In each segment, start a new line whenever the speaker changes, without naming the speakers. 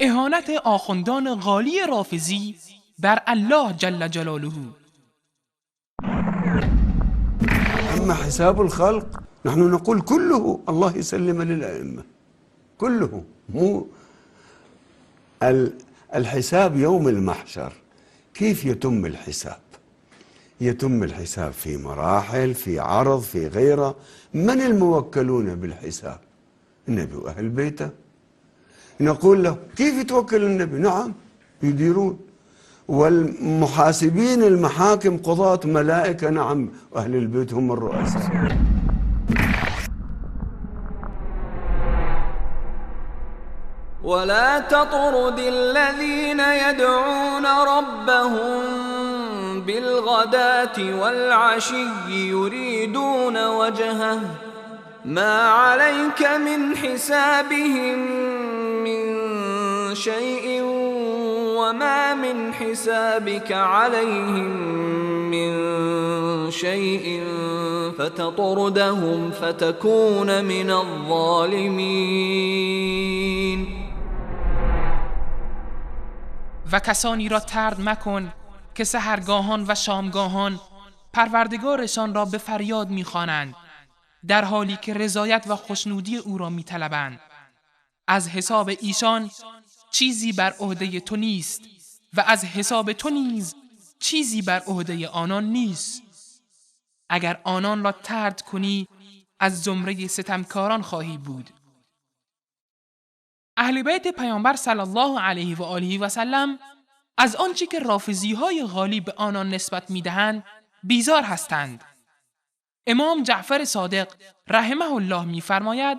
اهانت آخوندان غالی رافضی بر الله جل جلاله.
أما حساب الخلق نحن نقول كله الله يسلم للأئمة، كله، مو الحساب يوم المحشر. كيف يتم الحساب؟ يتم الحساب في مراحل، في عرض، في غيره. من الموكلون بالحساب؟ النبي وأهل بيته. نقول له كيف يتوكل النبي؟ نعم يديرون. والمحاسبين المحاكم قضاة ملائكة، نعم، أهل البيت هم الرؤساء.
ولا تطرد الذين يدعون ربهم بالغداة والعشي يريدون وجهه ما عليك من حسابهم من شيء وما من حسابك عليهم من شيء فتطردهم فتكون من الظالمين.
و کسانی را طرد مکن که سحرگاهان و شامگاهان پروردگارشان را به فریاد می‌خوانند، در حالی که رضایت و خوشنودی او را می‌طلبند. از حساب ایشان چیزی بر عهده تو نیست و از حساب تو نیز چیزی بر عهده آنان نیست. اگر آنان را طرد کنی از زمره ستمکاران خواهی بود. اهل بیت پیامبر صلی الله علیه و آله و سلم از آنچه که رافضی‌های غالی به آنان نسبت می‌دهند بیزار هستند. امام جعفر صادق رحمه الله می‌فرماید: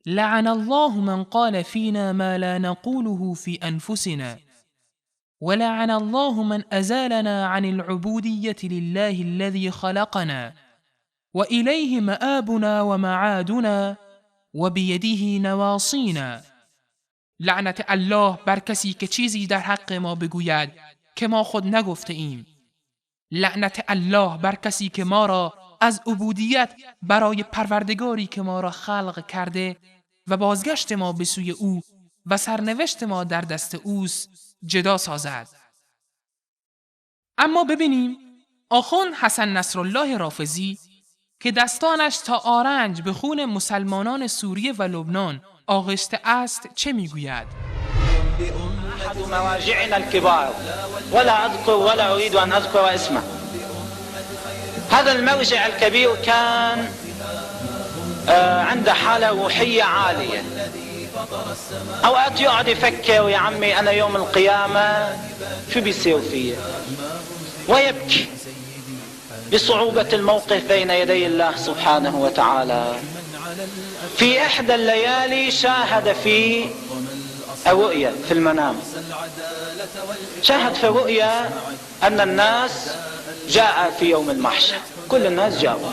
لعن الله من قال فينا ما لا نقوله في أنفسنا ولعن الله من أزالنا عن العبودية لله الذي خلقنا وإليه مآبنا ومعادنا وبيده نواصينا. لعنت الله بر کسی که چیزی در حق ما بگوید که ما خود نگفته ایم. لعنت الله بر کسی که ما را از عبودیت برای پروردگاری که ما را خلق کرده و بازگشت ما به سوی او و سرنوشت ما در دست اوست جدا سازد. اما ببینیم آخوند حسن نصرالله رافضی که دستانش تا آرنج به خون مسلمانان سوریه و لبنان آغشته است چه میگوید؟
أحد مواجعنا الكبار ولا أذكر ولا أريد أن أذكر اسمه. هذا الموجع الكبير كان عنده حالة روحية عالية. أوقات يقعد يفكر يا عمي أنا يوم القيامة شو بيصير فيه، ويبكي بصعوبة الموقف بين يدي الله سبحانه وتعالى. في إحدى الليالي شاهد في الرؤيا في المنام، شاهد في الرؤيا أن الناس جاء في يوم المحشر، كل الناس جاءوا،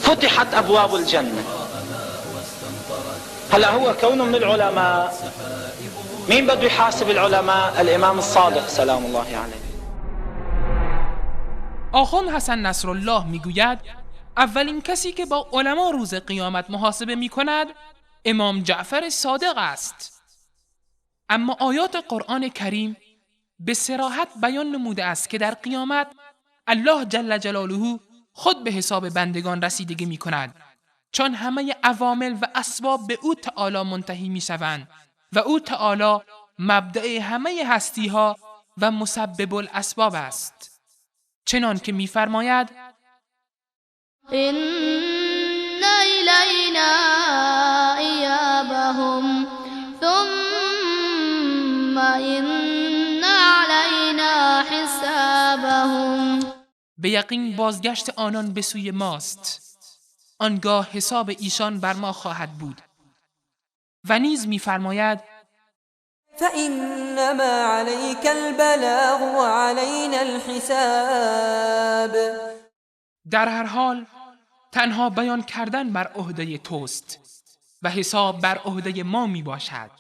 فتحت أبواب الجنة. هلا هو كونه من العلماء، مين بده يحاسب العلماء؟ الإمام الصادق سلام الله عليه.
آخوند حسن نصرالله میگوید اولین کسی که با علما روز قیامت محاسبه میکند امام جعفر صادق است. اما آیات قرآن کریم به صراحت بیان نموده است که در قیامت الله جل جلاله خود به حساب بندگان رسیدگی میکند، چون همه عوامل و اسباب به او تعالی منتهی میشوند و او تعالی مبدأ همه هستی ها و مسبب الاسباب است. چنان که میفرماید
إن إلينا إيابهم ثم إن علينا حسابهم.
به یقین بازگشت آنان به سوی ماست، آنگاه حساب ایشان بر ما خواهد بود. و نیز میفرماید
فإنما عليك البلاغ وعلينا الحساب.
در هر حال تنها بیان کردن بر عهده توست و حساب بر عهده ما می باشد.